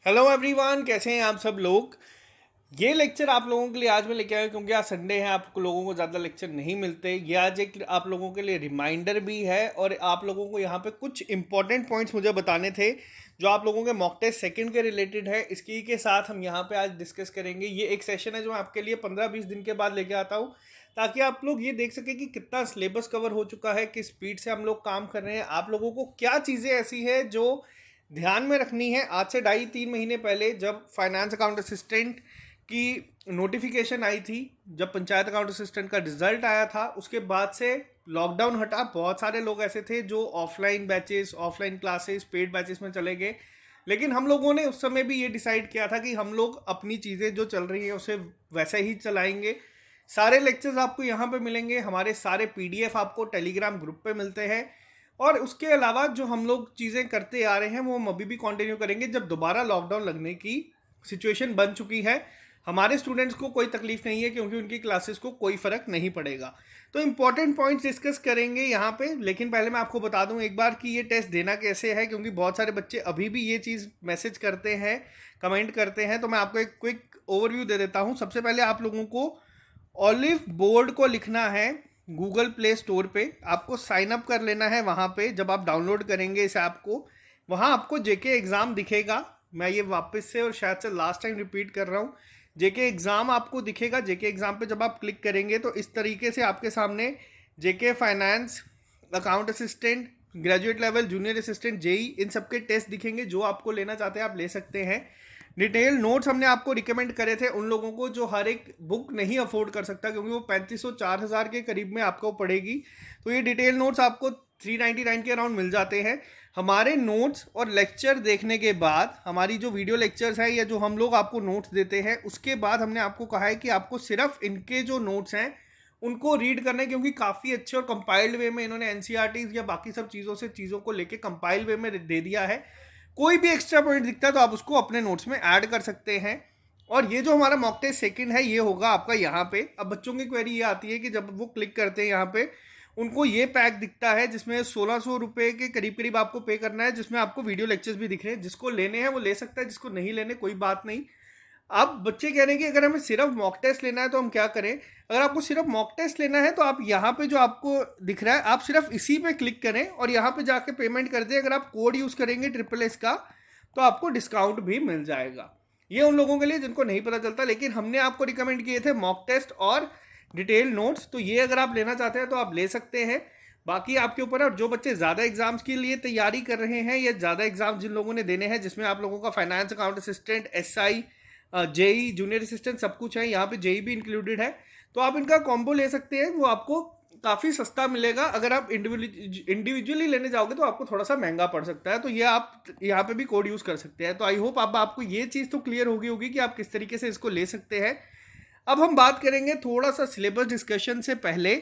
Hello everyone, कैसे हैं आप सब लोग। ये लेक्चर आप लोगों के लिए आज मैं लेके आया क्योंकि आज संडे है, आप लोगों को ज़्यादा लेक्चर नहीं मिलते। ये आज एक आप लोगों के लिए रिमाइंडर भी है और आप लोगों को यहाँ पे कुछ इंपॉर्टेंट पॉइंट्स मुझे बताने थे जो आप लोगों के मॉक टेस्ट सेकंड के रिलेटेड है। इसकी के साथ हम यहाँ पे आज डिस्कस करेंगे। ये एक सेशन है जो मैं आपके लिए 15-20 दिन के बाद लेके आता हूँ ताकि आप लोग ये देख सके कि कितना सिलेबस कवर हो चुका है, किस स्पीड से हम लोग काम कर रहे हैं। आप लोगों को क्या चीज़ें ऐसी है जो ध्यान में रखनी है। आज से 2.5-3 महीने पहले जब फाइनेंस अकाउंट असिस्टेंट की नोटिफिकेशन आई थी, जब पंचायत अकाउंट असिस्टेंट का रिजल्ट आया था, उसके बाद से लॉकडाउन हटा, बहुत सारे लोग ऐसे थे जो offline batches, offline classes, paid batches में चले गए। लेकिन हम लोगों ने उस समय भी ये डिसाइड किया था कि हम लोग अपनी चीज़ें जो चल रही हैं उसे वैसे ही चलाएंगे। सारे लेक्चर्स आपको यहाँ पे मिलेंगे, हमारे सारे पीडीएफ आपको टेलीग्राम ग्रुप पे मिलते हैं। और उसके अलावा जो हम लोग चीज़ें करते आ रहे हैं वो हम अभी भी कंटिन्यू करेंगे। जब दोबारा लॉकडाउन लगने की सिचुएशन बन चुकी है, हमारे स्टूडेंट्स को कोई तकलीफ नहीं है क्योंकि उनकी क्लासेस को कोई फ़र्क नहीं पड़ेगा। तो इंपॉर्टेंट पॉइंट्स डिस्कस करेंगे यहाँ पे। लेकिन पहले मैं आपको बता दूं एक बार कि ये टेस्ट देना कैसे है, क्योंकि बहुत सारे बच्चे अभी भी ये चीज़ मैसेज करते हैं, कमेंट करते हैं। तो मैं आपको एक क्विक ओवरव्यू दे देता हूँ। सबसे पहले आप लोगों को ऑलिव बोर्ड को लिखना है गूगल प्ले स्टोर पे, आपको साइन अप कर लेना है वहाँ पे। जब आप डाउनलोड करेंगे इस ऐप को, वहाँ आपको जेके एग्ज़ाम दिखेगा। मैं ये वापस से और शायद से लास्ट टाइम रिपीट कर रहा हूँ, जेके एग्ज़ाम आपको दिखेगा। जेके एग्ज़ाम पे जब आप क्लिक करेंगे तो इस तरीके से आपके सामने JK finance, account assistant, graduate level, junior assistant, JE, इन सब के टेस्ट दिखेंगे। जो आपको लेना चाहते हैं आप ले सकते हैं। डिटेल नोट्स हमने आपको रिकमेंड करे थे उन लोगों को जो हर एक बुक नहीं अफोर्ड कर सकता, क्योंकि वो 3500-4000 के करीब में आपको पड़ेगी। तो ये डिटेल नोट्स आपको 399 के अराउंड मिल जाते हैं। हमारे नोट्स और लेक्चर देखने के बाद, हमारी जो वीडियो लेक्चर्स है या जो हम लोग आपको नोट्स देते हैं, उसके बाद हमने आपको कहा है कि आपको सिर्फ इनके जो नोट्स हैं उनको रीड करना है, क्योंकि काफ़ी अच्छे और कंपाइल्ड वे में इन्होंने एनसीईआरटीज या बाकी सब चीज़ों को लेके कंपाइल्ड वे में दे दिया है। कोई भी एक्स्ट्रा पॉइंट दिखता है तो आप उसको अपने नोट्स में ऐड कर सकते हैं। और ये जो हमारा मॉक टेस्ट सेकंड है ये होगा आपका यहाँ पे। अब बच्चों की क्वेरी ये आती है कि जब वो क्लिक करते हैं यहाँ पे, उनको ये पैक दिखता है जिसमें 1600 रुपये के करीब करीब आपको पे करना है, जिसमें आपको वीडियो लेक्चर्स भी दिख रहे हैं। जिसको लेने हैं वो ले सकता है, जिसको नहीं लेने कोई बात नहीं। अब बच्चे कह रहे हैं कि अगर हमें सिर्फ मॉक टेस्ट लेना है तो हम क्या करें। अगर आपको सिर्फ मॉक टेस्ट लेना है तो आप यहाँ पे जो आपको दिख रहा है आप सिर्फ इसी पे क्लिक करें और यहाँ पे जाके पेमेंट कर दें। अगर आप कोड यूज़ करेंगे SSS का तो आपको डिस्काउंट भी मिल जाएगा। ये उन लोगों के लिए जिनको नहीं पता चलता, लेकिन हमने आपको रिकमेंड किए थे मॉक टेस्ट और डिटेल नोट्स। तो ये अगर आप लेना चाहते हैं तो आप ले सकते हैं, बाकी आपके ऊपर है। और जो बच्चे ज़्यादा एग्जाम्स के लिए तैयारी कर रहे हैं या ज़्यादा एग्जाम जिन लोगों ने देने हैं, जिसमें आप लोगों का finance account assistant, SI, JE, junior assistant सब कुछ है, यहाँ पे जेई भी इंक्लूडेड है, तो आप इनका कॉम्बो ले सकते हैं। वो आपको काफ़ी सस्ता मिलेगा। अगर आप इंडिविजुअली लेने जाओगे तो आपको थोड़ा सा महंगा पड़ सकता है। तो ये आप यहाँ पे भी कोड यूज़ कर सकते हैं। तो आई होप आपको ये चीज़ तो क्लियर होगी कि आप किस तरीके से इसको ले सकते हैं। अब हम बात करेंगे थोड़ा सा सिलेबस डिस्कशन से पहले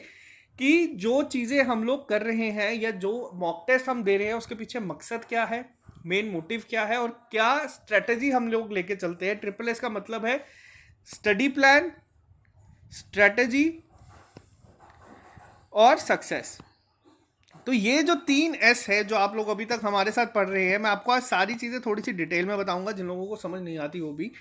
कि जो चीज़ें हम लोग कर रहे हैं या जो मॉक टेस्ट हम दे रहे हैं उसके पीछे मकसद क्या है, मेन मोटिव क्या है और क्या स्ट्रेटजी हम लोग लेके चलते हैं। SSS का मतलब है स्टडी प्लान, स्ट्रेटजी और सक्सेस। तो ये जो 3S है जो आप लोग अभी तक हमारे साथ पढ़ रहे हैं, मैं आपको आज सारी चीज़ें थोड़ी सी डिटेल में बताऊंगा, जिन लोगों को समझ नहीं आती वो भी।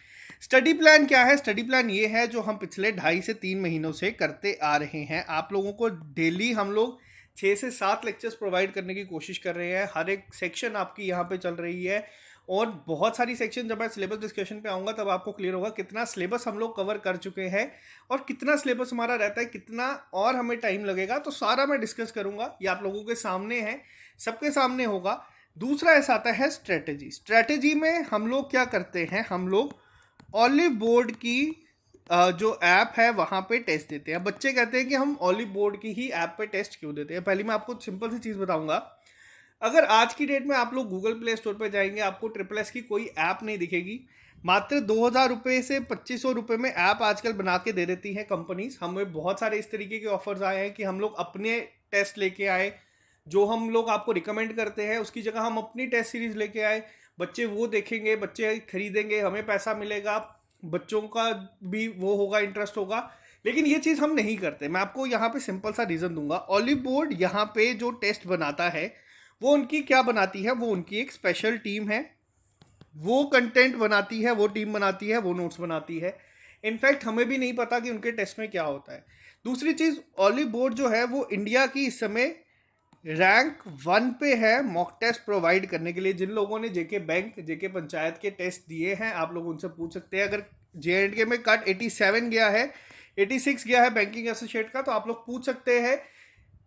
स्टडी प्लान क्या है? स्टडी प्लान ये है जो हम पिछले 2.5 से 3 महीनों से करते आ रहे हैं। आप लोगों को डेली हम लोग 6 से 7 लेक्चर्स प्रोवाइड करने की कोशिश कर रहे हैं। हर एक सेक्शन आपकी यहाँ पे चल रही है और बहुत सारी सेक्शन। जब मैं सिलेबस डिस्कशन पे आऊँगा तब आपको क्लियर होगा कितना सिलेबस हम लोग कवर कर चुके हैं और कितना सिलेबस हमारा रहता है, कितना और हमें टाइम लगेगा। तो सारा मैं डिस्कस करूँगा, ये आप लोगों के सामने है, सबके सामने होगा। दूसरा ऐसा आता है स्ट्रेटजी। स्ट्रेटजी में हम लोग क्या करते हैं, हम लोग ऑलिव बोर्ड की जो ऐप है वहाँ पे टेस्ट देते हैं। बच्चे कहते हैं कि हम ऑलिव बोर्ड की ही ऐप पे टेस्ट क्यों देते हैं। पहले मैं आपको सिंपल सी चीज़ बताऊँगा। अगर आज की डेट में आप लोग गूगल प्ले स्टोर पर जाएंगे, आपको SSS की कोई ऐप नहीं दिखेगी। मात्र 2000 रुपये से 2500 रुपये में ऐप आजकल बना के दे देती हैं कंपनीज। हमें बहुत सारे इस तरीके के ऑफर्स आए हैं कि हम लोग अपने टेस्ट लेके आए, जो हम लोग आपको रिकमेंड करते हैं उसकी जगह हम अपनी टेस्ट सीरीज लेके आए। बच्चे वो देखेंगे, बच्चे खरीदेंगे, हमें पैसा मिलेगा, बच्चों का भी वो होगा, इंटरेस्ट होगा। लेकिन ये चीज़ हम नहीं करते। मैं आपको यहाँ पे सिंपल सा रीज़न दूंगा। ऑलिव बोर्ड यहाँ पे जो टेस्ट बनाता है वो उनकी क्या बनाती है, वो उनकी एक स्पेशल टीम है वो कंटेंट बनाती है, वो टीम बनाती है, वो नोट्स बनाती है। इनफैक्ट हमें भी नहीं पता कि उनके टेस्ट में क्या होता है। दूसरी चीज़, ऑली बोर्ड जो है वो इंडिया की इस समय रैंक 1 पे है मॉक टेस्ट प्रोवाइड करने के लिए। जिन लोगों ने जेके बैंक, जेके पंचायत के टेस्ट दिए हैं, आप लोग उनसे पूछ सकते हैं। अगर JNK में कट 87 गया है, 86 गया है बैंकिंग एसोसिएट का, तो आप लोग पूछ सकते हैं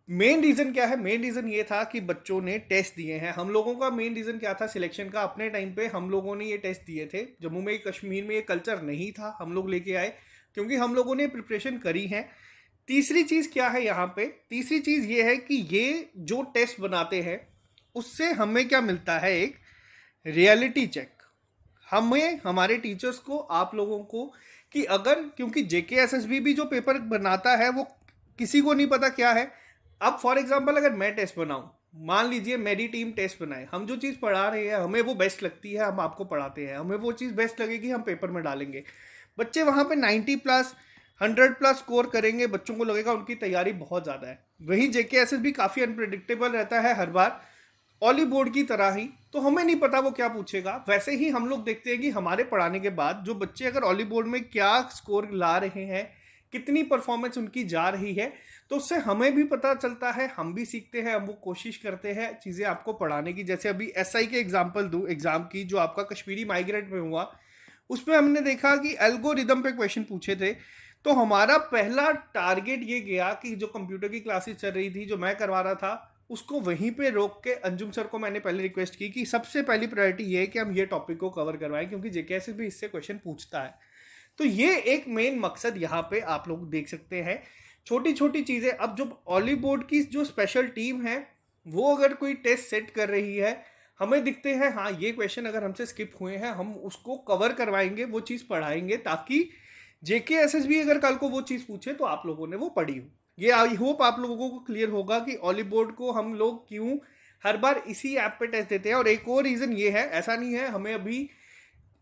मेन रीज़न क्या है। मेन रीज़न ये था कि बच्चों ने टेस्ट दिए हैं। हम लोगों का मेन रीज़न क्या था सिलेक्शन का, अपने टाइम पे हम लोगों ने ये टेस्ट दिए थे। जम्मू में, कश्मीर में ये कल्चर नहीं था, हम लोग लेके आए क्योंकि हम लोगों ने प्रिपरेशन करी है। तीसरी चीज़ क्या है यहाँ पे, तीसरी चीज़ ये है कि ये जो टेस्ट बनाते हैं उससे हमें क्या मिलता है, एक रियलिटी चेक। हमें, हमारे टीचर्स को, आप लोगों को, कि अगर, क्योंकि JKSSB भी जो पेपर बनाता है वो किसी को नहीं पता क्या है। अब फॉर एग्जांपल अगर मैं टेस्ट बनाऊं, मान लीजिए मेरी टीम टेस्ट बनाए, हम जो चीज़ पढ़ा रहे हैं हमें वो बेस्ट लगती है, हम आपको पढ़ाते हैं, हमें वो चीज़ बेस्ट लगेगी, हम पेपर में डालेंगे। बच्चे वहाँ पे 90+, 100+ स्कोर करेंगे, बच्चों को लगेगा उनकी तैयारी बहुत ज़्यादा है। वहीं JKSSB काफ़ी अनप्रिडिक्टेबल रहता है हर बार, ऑली बोर्ड की तरह ही, तो हमें नहीं पता वो क्या पूछेगा। वैसे ही हम लोग देखते हैं कि हमारे पढ़ाने के बाद जो बच्चे अगर ऑली बोर्ड में क्या स्कोर ला रहे हैं, कितनी परफॉर्मेंस उनकी जा रही है, तो उससे हमें भी पता चलता है, हम भी सीखते हैं, हम वो कोशिश करते हैं चीज़ें आपको पढ़ाने की। जैसे अभी SI के एग्जाम्पल दूँ, एग्जाम की जो आपका कश्मीरी माइग्रेंट में हुआ, उसमें हमने देखा कि एल्गोरिदम पे क्वेश्चन पूछे थे। तो हमारा पहला टारगेट ये गया कि जो कंप्यूटर की क्लासेस चल रही थी, जो मैं करवा रहा था, उसको वहीं पे रोक के अंजुम सर को मैंने पहले रिक्वेस्ट की कि सबसे पहली प्रायोरिटी ये है कि हम ये टॉपिक को कवर करवाएं, क्योंकि JKSSB भी इससे क्वेश्चन पूछता है। तो ये एक मेन मकसद यहाँ पे आप लोग देख सकते हैं, छोटी छोटी चीज़ें। अब जो ऑली बोर्ड की जो स्पेशल टीम है, वो अगर कोई टेस्ट सेट कर रही है, हमें दिखते हैं हाँ ये क्वेश्चन अगर हमसे स्किप हुए हैं, हम उसको कवर करवाएंगे, वो चीज़ पढ़ाएंगे, ताकि JKSSB अगर कल को वो चीज़ पूछे तो आप लोगों ने वो पढ़ी हो। ये आई होप आप लोगों को क्लियर होगा कि ऑली बोर्ड को हम लोग क्यों हर बार इसी ऐप पे टेस्ट देते हैं। और एक और रीज़न ये है, ऐसा नहीं है, हमें अभी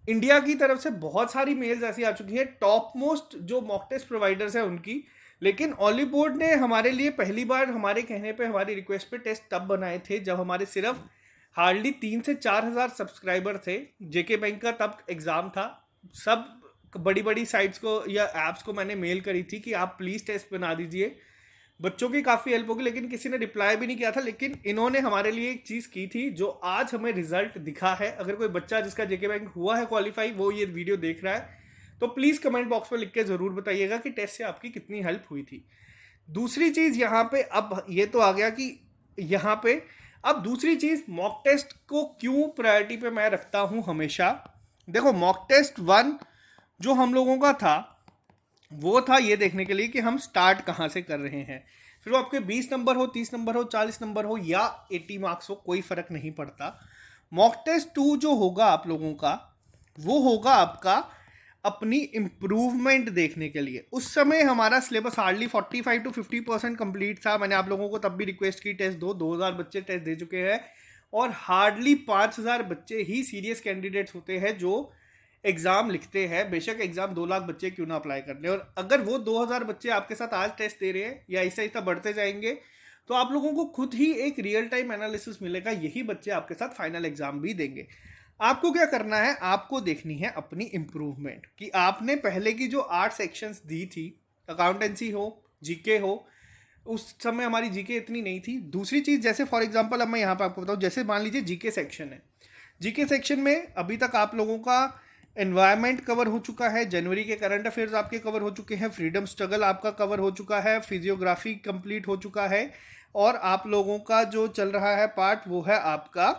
इंडिया की तरफ से बहुत सारी मेल्स ऐसी आ चुकी हैं, टॉप मोस्ट जो मॉक टेस्ट प्रोवाइडर्स हैं उनकी, लेकिन ऑली बोर्ड ने हमारे लिए पहली बार हमारे कहने पे, हमारी रिक्वेस्ट पे टेस्ट तब बनाए थे जब हमारे सिर्फ हार्डली 3 से 4 हज़ार सब्सक्राइबर थे। JK बैंक का तब एग्ज़ाम था। सब बड़ी बड़ी साइट्स को या ऐप्स को मैंने मेल करी थी कि आप प्लीज़ टेस्ट बना दीजिए, बच्चों की काफ़ी हेल्प होगी, लेकिन किसी ने रिप्लाई भी नहीं किया था। लेकिन इन्होंने हमारे लिए एक चीज़ की थी जो आज हमें रिजल्ट दिखा है। अगर कोई बच्चा जिसका JK बैंक हुआ है क्वालिफाई, वो ये वीडियो देख रहा है, तो प्लीज़ कमेंट बॉक्स में लिख के ज़रूर बताइएगा कि टेस्ट से आपकी कितनी हेल्प हुई थी। दूसरी चीज़ यहाँ पे, अब ये तो आ गया कि यहाँ पे, अब दूसरी चीज़, मॉक टेस्ट को क्यों प्रायोरिटी पे मैं रखता हूँ हमेशा। देखो, मॉक टेस्ट 1 जो हम लोगों का था, वो था ये देखने के लिए कि हम स्टार्ट कहाँ से कर रहे हैं। फिर वो आपके 20 नंबर हो, 30 नंबर हो, 40 नंबर हो या 80 मार्क्स हो, कोई फ़र्क नहीं पड़ता। मॉक टेस्ट 2 जो होगा आप लोगों का, वो होगा आपका अपनी इम्प्रूवमेंट देखने के लिए। उस समय हमारा सिलेबस हार्डली 45 to 50% कंप्लीट था। मैंने आप लोगों को तब भी रिक्वेस्ट की टेस्ट दो, 2000 बच्चे टेस्ट दे चुके हैं, और हार्डली 5000 बच्चे ही सीरियस कैंडिडेट्स होते हैं जो एग्ज़ाम लिखते हैं। बेशक एग्ज़ाम 2 लाख बच्चे क्यों ना अप्लाई कर ले, और अगर वो 2000 बच्चे आपके साथ आज टेस्ट दे रहे हैं या ऐसा ऐसा बढ़ते जाएंगे, तो आप लोगों को खुद ही एक रियल टाइम एनालिसिस मिलेगा। यही बच्चे आपके साथ फाइनल एग्ज़ाम भी देंगे। आपको क्या करना है, आपको देखनी है अपनी इम्प्रूवमेंट, कि आपने पहले की जो 8 सेक्शंस दी थी, अकाउंटेंसी हो, जीके हो, उस समय हमारी जीके इतनी नहीं थी। दूसरी चीज़, जैसे फॉर एग्जांपल अब मैं यहाँ पे आपको बताऊँ, जैसे मान लीजिए जीके सेक्शन है, जीके सेक्शन में अभी तक आप लोगों का एनवायरनमेंट कवर हो चुका है, जनवरी के करंट अफेयर्स आपके कवर हो चुके हैं, फ्रीडम स्ट्रगल आपका कवर हो चुका है, फिजियोग्राफी कंप्लीट हो चुका है, और आप लोगों का जो चल रहा है पार्ट वो है आपका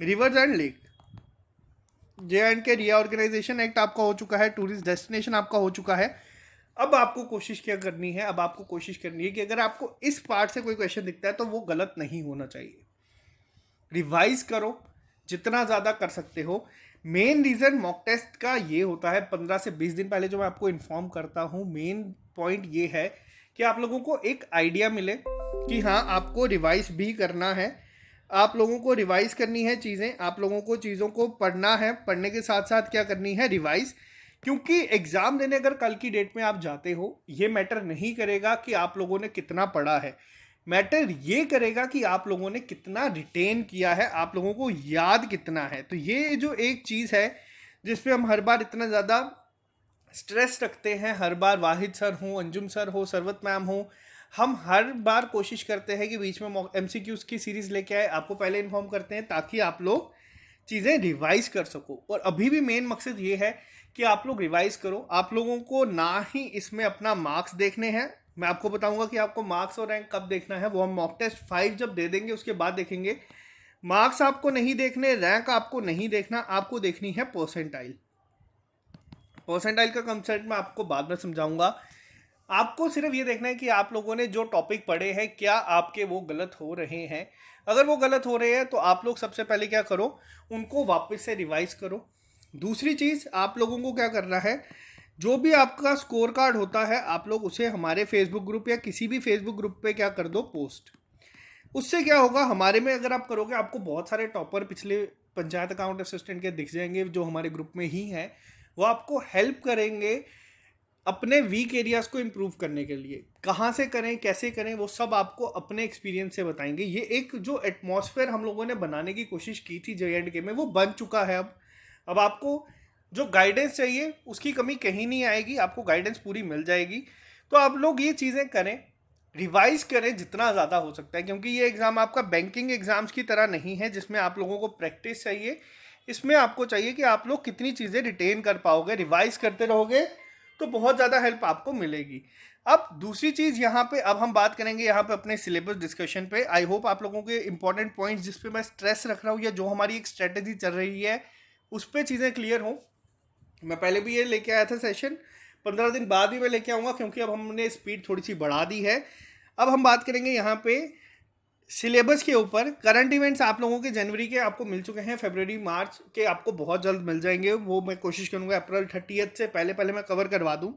rivers and lake. JNK reorganisation act आपका हो चुका है, टूरिस्ट डेस्टिनेशन आपका हो चुका है। अब आपको कोशिश क्या करनी है, अब आपको कोशिश करनी है कि अगर आपको इस पार्ट से कोई क्वेश्चन दिखता है तो वो गलत नहीं होना चाहिए। रिवाइज करो जितना ज़्यादा कर सकते हो। मेन रीज़न मॉक टेस्ट का ये होता है, 15 से 20 दिन पहले जो मैं आपको इन्फॉर्म करता हूँ, मेन पॉइंट ये है कि आप लोगों को एक आइडिया मिले कि हाँ आपको रिवाइज भी करना है, आप लोगों को रिवाइज करनी है चीज़ें, आप लोगों को चीज़ों को पढ़ना है, पढ़ने के साथ साथ क्या करनी है, रिवाइज। क्योंकि एग्ज़ाम देने अगर कल की डेट में आप जाते हो, ये मैटर नहीं करेगा कि आप लोगों ने कितना पढ़ा है। मैटर ये करेगा कि आप लोगों ने कितना रिटेन किया है, आप लोगों को याद कितना है। तो ये जो एक चीज़ है जिसपे हम हर बार इतना ज़्यादा स्ट्रेस रखते हैं, हर बार वाहिद सर हो, अंजुम सर हो, सरवत मैम हो, हम हर बार कोशिश करते हैं कि बीच में MCQs की सीरीज़ लेके आए, आपको पहले इन्फॉर्म करते हैं ताकि आप लोग चीज़ें रिवाइज कर सको। और अभी भी मेन मकसद ये है कि आप लोग रिवाइज करो। आप लोगों को ना ही इसमें अपना मार्क्स देखने हैं, मैं आपको बताऊंगा कि आपको मार्क्स और रैंक कब देखना है, वो हम मॉक टेस्ट 5 जब दे देंगे उसके बाद देखेंगे। मार्क्स आपको नहीं देखने, रैंक आपको नहीं देखना, आपको देखनी है परसेंटाइल। परसेंटाइल का कंसेप्ट मैं आपको बाद में समझाऊंगा। आपको सिर्फ ये देखना है कि आप लोगों ने जो टॉपिक पढ़े हैं क्या आपके वो गलत हो रहे हैं। अगर वो गलत हो रहे हैं तो आप लोग सबसे पहले क्या करो, उनको वापस से रिवाइज करो। दूसरी चीज़ आप लोगों को क्या करना है, जो भी आपका स्कोर कार्ड होता है आप लोग उसे हमारे फेसबुक ग्रुप या किसी भी फेसबुक ग्रुप पे क्या कर दो, पोस्ट। उससे क्या होगा, हमारे में अगर आप करोगे आपको बहुत सारे टॉपर पिछले पंचायत अकाउंट असिस्टेंट के दिख जाएंगे जो हमारे ग्रुप में ही हैं। वो आपको हेल्प करेंगे अपने वीक एरियाज को इम्प्रूव करने के लिए। कहाँ से करें, कैसे करें, वो सब आपको अपने एक्सपीरियंस से बताएंगे। ये एक जो एटमॉस्फेयर हम लोगों ने बनाने की कोशिश की थी JNK में, वो बन चुका है। अब आपको जो गाइडेंस चाहिए उसकी कमी कहीं नहीं आएगी, आपको गाइडेंस पूरी मिल जाएगी। तो आप लोग ये चीज़ें करें, रिवाइज करें जितना ज़्यादा हो सकता है, क्योंकि ये एग्ज़ाम आपका बैंकिंग एग्ज़ाम्स की तरह नहीं है जिसमें आप लोगों को प्रैक्टिस चाहिए। इसमें आपको चाहिए कि आप लोग कितनी चीज़ें रिटेन कर पाओगे। रिवाइज करते रहोगे तो बहुत ज़्यादा हेल्प आपको मिलेगी। अब दूसरी चीज़ यहाँ पे, अब हम बात करेंगे यहाँ पे अपने सिलेबस डिस्कशन पे। आई होप आप लोगों के इंपॉर्टेंट पॉइंट्स जिस पे मैं स्ट्रेस रख रहा हूँ या जो हमारी एक स्ट्रेटेजी चल रही है उस पर चीज़ें क्लियर हों। मैं पहले भी ये लेके आया था सेशन, 15 दिन बाद भी मैं लेके आऊँगा क्योंकि अब हमने स्पीड थोड़ी सी बढ़ा दी है। अब हम बात करेंगे यहाँ पे सिलेबस के ऊपर। करंट इवेंट्स आप लोगों के जनवरी के आपको मिल चुके हैं, फरवरी मार्च के आपको बहुत जल्द मिल जाएंगे। वो मैं कोशिश करूँगा अप्रैल 30 से पहले मैं कवर करवा दूँ।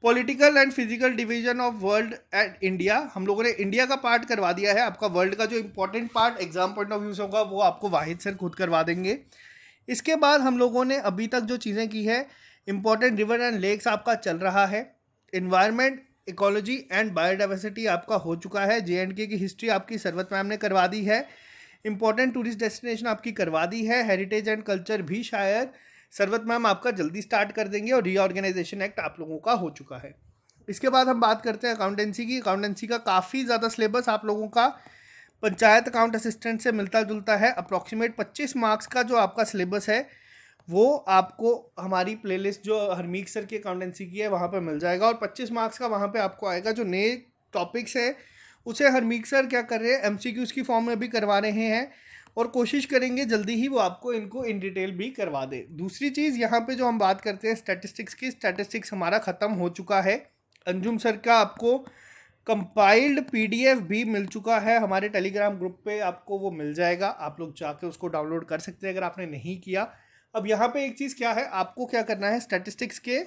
Political and physical division of world and India, हम लोगों ने इंडिया का पार्ट करवा दिया है। आपका वर्ल्ड का जो important part exam point of view से होगा वो आपको वाहिद सर खुद करवा देंगे। इसके बाद हम लोगों ने अभी तक जो चीज़ें की है, इंपॉर्टेंट रिवर एंड लेक्स आपका चल रहा है, इन्वायरमेंट, इकोलॉजी एंड बायोडाइवर्सिटी आपका हो चुका है, JNK की हिस्ट्री आपकी सरवत मैम ने करवा दी है, इंपॉर्टेंट टूरिस्ट डेस्टिनेशन आपकी करवा दी है, हेरिटेज एंड कल्चर भी शायद सरवत मैम आपका जल्दी स्टार्ट कर देंगे, और रीऑर्गेनाइजेशन एक्ट आप लोगों का हो चुका है। इसके बाद हम बात करते हैं अकाउंटेंसी की। अकाउंटेंसी का काफ़ी ज़्यादा सिलेबस आप लोगों का पंचायत अकाउंट असिस्टेंट से मिलता जुलता है। अप्रॉक्सीमेट 25 मार्क्स का जो आपका सिलेबस है वो आपको हमारी प्लेलिस्ट जो हरमीक सर की अकाउंटेंसी की है वहाँ पे मिल जाएगा, और 25 मार्क्स का वहाँ पे आपको आएगा। जो नए टॉपिक्स है उसे हरमीक सर क्या कर रहे हैं, MCQs की फॉर्म में भी करवा रहे हैं, और कोशिश करेंगे जल्दी ही वो आपको इनको इन डिटेल भी करवा दे। दूसरी चीज़ यहाँ पे जो हम बात करते हैं स्टैटिस्टिक्स की, स्टैटिस्टिक्स हमारा ख़त्म हो चुका है। अंजुम सर का आपको कंपाइल्ड PDF भी मिल चुका है, हमारे टेलीग्राम ग्रुप पे आपको वो मिल जाएगा, आप लोग जाके उसको डाउनलोड कर सकते हैं अगर आपने नहीं किया। अब यहाँ पे एक चीज़ क्या है, आपको क्या करना है, स्टैटिस्टिक्स के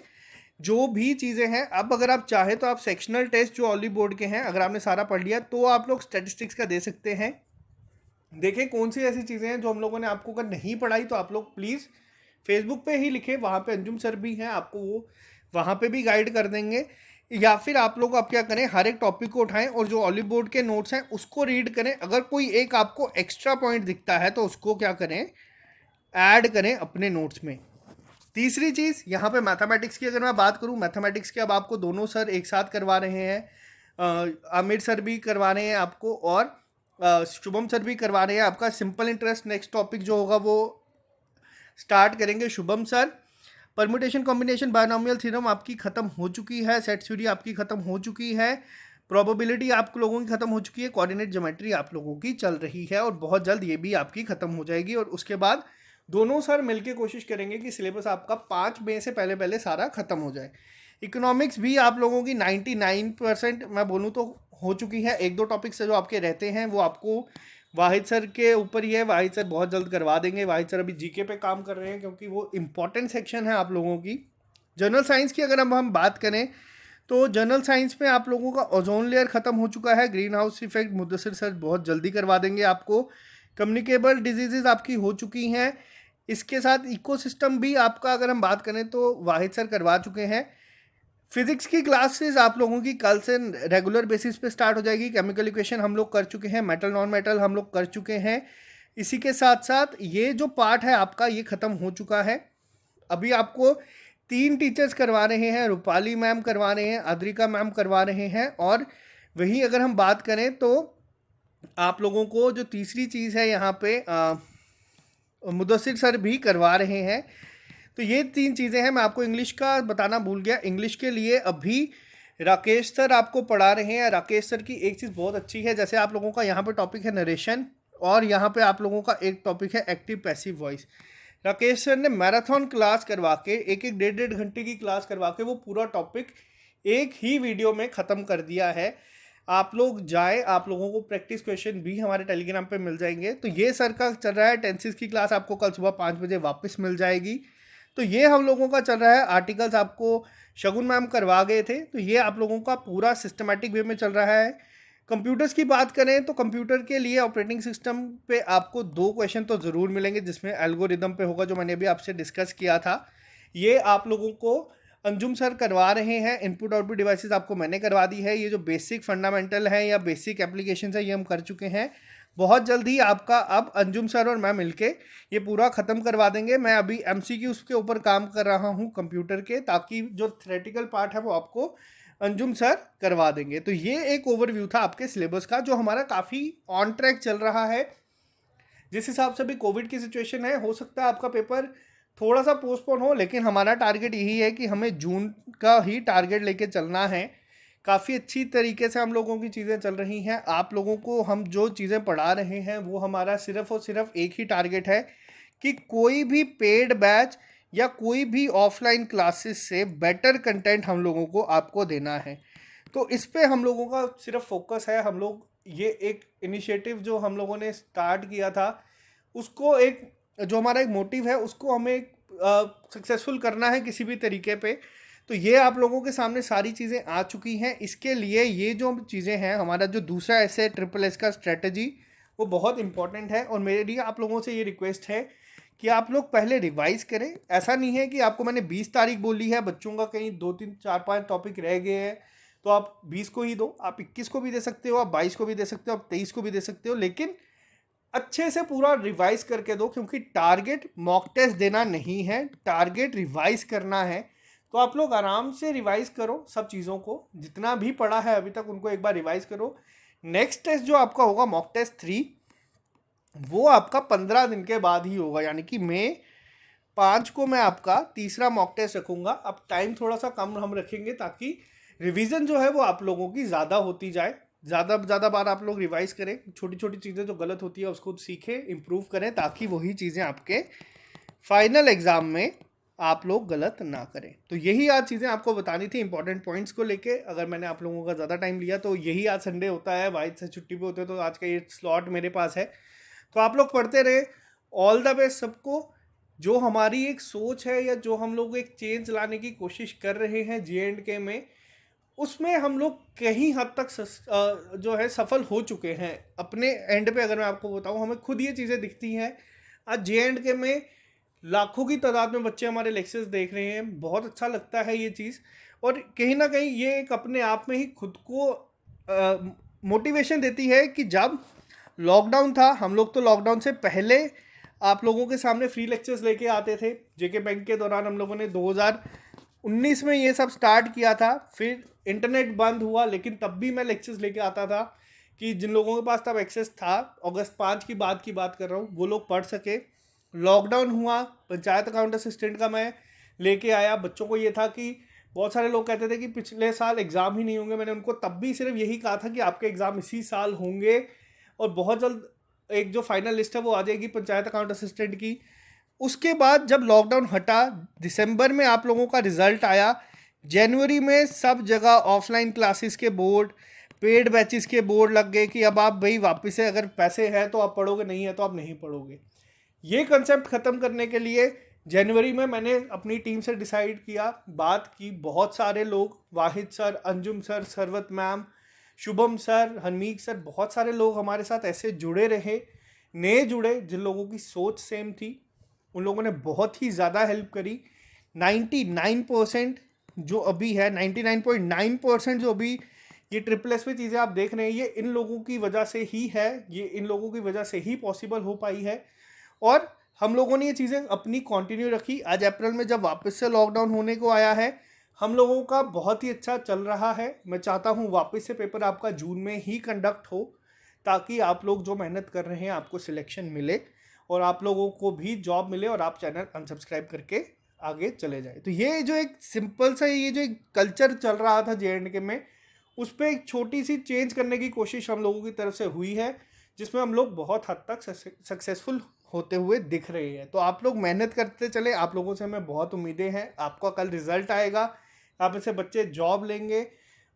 जो भी चीज़ें हैं, अब अगर आप चाहें तो आप सेक्शनल टेस्ट जो ऑली बोर्ड के हैं अगर आपने सारा पढ़ लिया तो आप लोग स्टैटिस्टिक्स का दे सकते हैं। देखें कौन सी ऐसी चीज़ें हैं जो हम लोगों ने आपको अगर नहीं पढ़ाई तो आप लोग प्लीज़ फेसबुक पे ही लिखें, वहाँ पे अंजुम सर भी हैं, आपको वो वहाँ पे भी गाइड कर देंगे। या फिर आप लोग आप क्या करें, हर एक टॉपिक को उठाएं और जो ऑलिव बोर्ड के नोट्स हैं उसको रीड करें। अगर कोई एक आपको एक्स्ट्रा पॉइंट दिखता है तो उसको क्या करें, ऐड करें अपने नोट्स में। तीसरी चीज़ यहाँ पे मैथमेटिक्स की अगर मैं बात करूँ, मैथमेटिक्स के अब आपको दोनों सर एक साथ करवा रहे हैं। आमिर सर भी करवा रहे हैं आपको, और शुभम सर भी करवा रहे हैं। आपका सिंपल इंटरेस्ट नेक्स्ट टॉपिक जो होगा वो स्टार्ट करेंगे Shubham sir. Permutation combination binomial theorem आपकी ख़त्म हो चुकी है, सेट थ्योरी आपकी ख़त्म हो चुकी है, प्रोबेबिलिटी आप लोगों की ख़त्म हो चुकी है, कोऑर्डिनेट ज्योमेट्री आप लोगों की चल रही है, और बहुत जल्द ये भी आपकी ख़त्म हो जाएगी। और उसके बाद दोनों सर मिलके कोशिश करेंगे कि सिलेबस आपका 5 मई से पहले सारा ख़त्म हो जाए। इकोनॉमिक्स भी आप लोगों की 99% मैं बोलूँ तो हो चुकी है। एक दो टॉपिक्स जो आपके रहते हैं वो आपको वाहिद सर के ऊपर ही है, वाहिद सर बहुत जल्द करवा देंगे। वाहिद सर अभी GK पे काम कर रहे हैं क्योंकि वो इम्पॉर्टेंट सेक्शन है आप लोगों की। जनरल साइंस की अगर हम बात करें तो जनरल साइंस में आप लोगों का ओजोन लेयर ख़त्म हो चुका है, green house effect Mudassar sir बहुत जल्दी करवा देंगे आपको। कम्युनिकेबल डिजीज़ आपकी हो चुकी हैं। इसके साथ इकोसिस्टम भी आपका अगर हम बात करें तो वाहिद सर करवा चुके हैं। फिजिक्स की क्लासेस आप लोगों की कल से रेगुलर बेसिस पे स्टार्ट हो जाएगी। केमिकल इक्वेशन हम लोग कर चुके हैं, मेटल नॉन मेटल हम लोग कर चुके हैं। इसी के साथ साथ ये जो पार्ट है आपका ये ख़त्म हो चुका है। अभी आपको 3 टीचर्स करवा रहे हैं, रूपाली मैम करवा रहे हैं, अद्रिका मैम करवा रहे हैं, और वहीं अगर हम बात करें तो आप लोगों को जो तीसरी चीज़ है यहाँ पे मुदस्सिर सर भी करवा रहे हैं। तो ये 3 चीज़ें हैं। मैं आपको इंग्लिश का बताना भूल गया। इंग्लिश के लिए अभी राकेश सर आपको पढ़ा रहे हैं। राकेश सर की एक चीज़ बहुत अच्छी है, जैसे आप लोगों का यहाँ पे टॉपिक है नरेशन, और यहाँ पे आप लोगों का एक टॉपिक है active passive voice. Rakesh sir ने मैराथन क्लास करवा के, एक 1.5 घंटे की क्लास करवा के वो पूरा टॉपिक एक ही वीडियो में ख़त्म कर दिया है। आप लोग जाए, आप लोगों को प्रैक्टिस क्वेश्चन भी हमारे टेलीग्राम पे मिल जाएंगे। तो ये सर का चल रहा है। टेंसेस की क्लास आपको कल सुबह 5 बजे वापस मिल जाएगी। तो ये हम लोगों का चल रहा है। आर्टिकल्स आपको शगुन मैम करवा गए थे, तो ये आप लोगों का पूरा सिस्टमेटिक वे में चल रहा है। कंप्यूटर्स की बात करें तो कंप्यूटर के लिए ऑपरेटिंग सिस्टम पे आपको 2 क्वेश्चन तो ज़रूर मिलेंगे, जिसमें एल्गोरिदम पे होगा, जो मैंने अभी आपसे डिस्कस किया था। ये आप लोगों को अंजुम सर करवा रहे हैं। इनपुट आउटपुट डिवाइसेस आपको मैंने करवा दी है। ये जो बेसिक फंडामेंटल है या बेसिक एप्लीकेशन है ये हम कर चुके हैं। बहुत जल्दी आपका अब अंजुम सर और मैं मिलके ये पूरा ख़त्म करवा देंगे। मैं अभी एमसीक्यूज़ के ऊपर काम कर रहा हूँ कंप्यूटर के, ताकि जो थ्योरेटिकल पार्ट है वो आपको अंजुम सर करवा देंगे। तो ये एक ओवरव्यू था आपके सिलेबस का, जो हमारा काफ़ी ऑन ट्रैक चल रहा है। जिस हिसाब से अभी कोविड की सिचुएशन है, हो सकता है आपका पेपर थोड़ा सा पोस्टपोन हो, लेकिन हमारा टारगेट यही है कि हमें जून का ही टारगेट लेके चलना है। काफ़ी अच्छी तरीके से हम लोगों की चीज़ें चल रही हैं। आप लोगों को हम जो चीज़ें पढ़ा रहे हैं वो हमारा सिर्फ़ और सिर्फ एक ही टारगेट है कि कोई भी पेड बैच या कोई भी ऑफलाइन क्लासेस से बेटर कंटेंट हम लोगों को आपको देना है। तो इस पे हम लोगों का सिर्फ फोकस है। हम लोग ये एक इनिशिएटिव जो हम लोगों ने स्टार्ट किया था, उसको एक जो हमारा एक मोटिव है उसको हमें सक्सेसफुल करना है किसी भी तरीके पे। तो ये आप लोगों के सामने सारी चीज़ें आ चुकी हैं। इसके लिए ये जो चीज़ें हैं, हमारा जो दूसरा ऐसे ट्रिपल एस का स्ट्रेटजी, वो बहुत इंपॉर्टेंट है। और मेरी आप लोगों से ये रिक्वेस्ट है कि आप लोग पहले रिवाइज़ करें। ऐसा नहीं है कि आपको मैंने 20 तारीख बोली है, बच्चों का कहीं 2 3 4 5 टॉपिक रह गए हैं तो आप 20 को ही दो, आप 21 को भी दे सकते हो, आप 22 को भी दे सकते हो, आप 23 को भी दे सकते हो, लेकिन अच्छे से पूरा रिवाइज करके दो। क्योंकि टारगेट मॉक टेस्ट देना नहीं है, टारगेट रिवाइज करना है। तो आप लोग आराम से रिवाइज करो सब चीज़ों को, जितना भी पढ़ा है अभी तक उनको एक बार रिवाइज करो। नेक्स्ट टेस्ट जो आपका होगा मॉक टेस्ट 3, वो आपका 15 दिन के बाद ही होगा, यानी कि मई 5 को मैं आपका तीसरा मॉक टेस्ट रखूँगा। अब टाइम थोड़ा सा कम हम रखेंगे ताकि रिवीजन जो है वो आप लोगों की ज़्यादा होती जाए। ज़्यादा बार आप लोग रिवाइज करें, छोटी छोटी चीज़ें जो गलत होती है उसको सीखें, इम्प्रूव करें, ताकि वही चीज़ें आपके फाइनल एग्ज़ाम में आप लोग गलत ना करें। तो यही आज चीज़ें आपको बतानी थी इंपॉर्टेंट पॉइंट्स को लेके। अगर मैंने आप लोगों का ज़्यादा टाइम लिया तो यही आज संडे होता है, वाइद से छुट्टी पे होते हैं, तो आज का ये स्लॉट मेरे पास है। तो आप लोग पढ़ते रहे। ऑल द बेस्ट सबको। जो हमारी एक सोच है या जो हम लोग एक चेंज लाने की कोशिश कर रहे हैं J&K में, उसमें हम लोग कहीं हद तक जो है सफल हो चुके हैं। अपने एंड पे अगर मैं आपको बताऊं, हमें खुद ये चीज़ें दिखती हैं। आज J&K में लाखों की तादाद में बच्चे हमारे लेक्चर्स देख रहे हैं। बहुत अच्छा लगता है ये चीज़, और कहीं ना कहीं ये एक अपने आप में ही खुद को मोटिवेशन देती है कि जब लॉकडाउन था, हम लोग तो लॉकडाउन से पहले आप लोगों के सामने फ्री लेक्चर्स लेके आते थे। JK बैंक के दौरान हम लोगों ने 2019 में ये सब स्टार्ट किया था। फिर इंटरनेट बंद हुआ, लेकिन तब भी मैं लेक्चर्स लेके आता था कि जिन लोगों के पास तब एक्सेस था, अगस्त 5 की बात कर रहा हूँ, वो लोग पढ़ सके। लॉकडाउन हुआ, पंचायत अकाउंट असिस्टेंट का मैं लेके आया। बच्चों को ये था कि बहुत सारे लोग कहते थे कि पिछले साल एग्ज़ाम ही नहीं होंगे। मैंने उनको तब भी सिर्फ यही कहा था कि आपके एग्ज़ाम इसी साल होंगे, और बहुत जल्द एक जो फाइनल लिस्ट है वो आ जाएगी पंचायत अकाउंट असिस्टेंट की। उसके बाद जब लॉकडाउन हटा, दिसंबर में आप लोगों का रिज़ल्ट आया। जनवरी में सब जगह ऑफलाइन क्लासेस के बोर्ड, पेड बैचेस के बोर्ड लग गए कि अब आप भाई वापस से, अगर पैसे हैं तो आप पढ़ोगे, नहीं है तो आप नहीं पढ़ोगे। ये कंसेप्ट ख़त्म करने के लिए जनवरी में मैंने अपनी टीम से डिसाइड किया, बात की। बहुत सारे लोग, Wahid sir, Anjum sir, Sarwat ma'am, Shubham sir, हनमीक सर, बहुत सारे लोग हमारे साथ ऐसे जुड़े रहे, नए जुड़े, जिन लोगों की सोच सेम थी। उन लोगों ने बहुत ही ज़्यादा हेल्प करी। 99% जो अभी है 99.9% जो अभी ये ट्रिपल एस पे चीज़ें आप देख रहे हैं, ये इन लोगों की वजह से ही है, ये इन लोगों की वजह से ही पॉसिबल हो पाई है। और हम लोगों ने ये चीज़ें अपनी कंटिन्यू रखी। आज अप्रैल में जब वापस से लॉकडाउन होने को आया है, हम लोगों का बहुत ही अच्छा चल रहा है। मैं चाहता हूँ वापस से पेपर आपका जून में ही कंडक्ट हो, ताकि आप लोग जो मेहनत कर रहे हैं आपको सिलेक्शन मिले और आप लोगों को भी जॉब मिले और आप चैनल अनसब्सक्राइब करके आगे चले जाए। तो ये जो एक सिंपल सा ये जो एक कल्चर चल रहा था JNK में, उस पर एक छोटी सी चेंज करने की कोशिश हम लोगों की तरफ से हुई है, जिसमें हम लोग बहुत हद तक सक्सेसफुल होते हुए दिख रहे हैं। तो आप लोग मेहनत करते चले, आप लोगों से हमें बहुत उम्मीदें हैं। आपका कल रिजल्ट आएगा, आप ऐसे बच्चे जॉब लेंगे,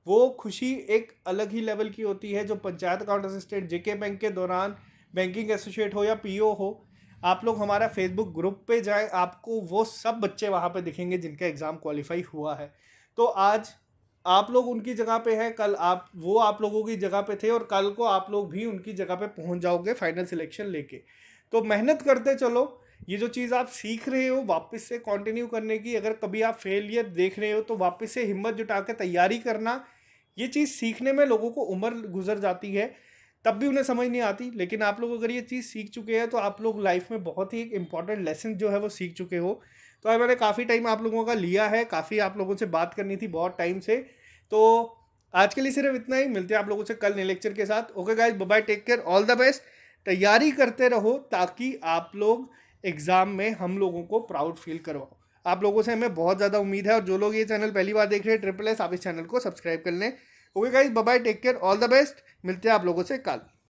वो खुशी एक अलग ही लेवल की होती है। जो panchayat account assistant JK bank के दौरान बैंकिंग एसोसिएट हो या PO हो, आप लोग हमारा फेसबुक ग्रुप पे जाएं, आपको वो सब बच्चे वहाँ पे दिखेंगे जिनका एग्ज़ाम क्वालिफाई हुआ है। तो आज आप लोग उनकी जगह पे हैं, कल आप लोगों की जगह पे थे, और कल को आप लोग भी उनकी जगह पे पहुँच जाओगे फाइनल सिलेक्शन लेके। तो मेहनत करते चलो। ये जो चीज़ आप सीख रहे हो वापस से कंटिन्यू करने की, अगर कभी आप फेलियर देख रहे हो तो वापस से हिम्मत जुटा के तैयारी करना। ये चीज़ सीखने में लोगों को उम्र गुजर जाती है, तब भी उन्हें समझ नहीं आती, लेकिन आप लोग अगर ये चीज़ सीख चुके हैं तो आप लोग लाइफ में बहुत ही एक इंपॉर्टेंट लेसन जो है वो सीख चुके हो। तो अब मैंने काफ़ी टाइम आप लोगों का लिया है, काफ़ी आप लोगों से बात करनी थी बहुत टाइम से। तो आज के लिए सिर्फ इतना ही, मिलते हैं आप लोगों से कल नए लेक्चर के साथ। Okay guys, bye bye, take care, all the best. तैयारी करते रहो ताकि आप लोग एग्ज़ाम में हम लोगों को प्राउड फील करवाओ। आप लोगों से हमें बहुत ज़्यादा उम्मीद है, और जो लोग ये चैनल पहली बार देख रहे हैं ट्रिपल एस, आप इस चैनल को सब्सक्राइब कर लें। Okay guys, bye bye, take care, all the best. मिलते हैं आप लोगों से कल।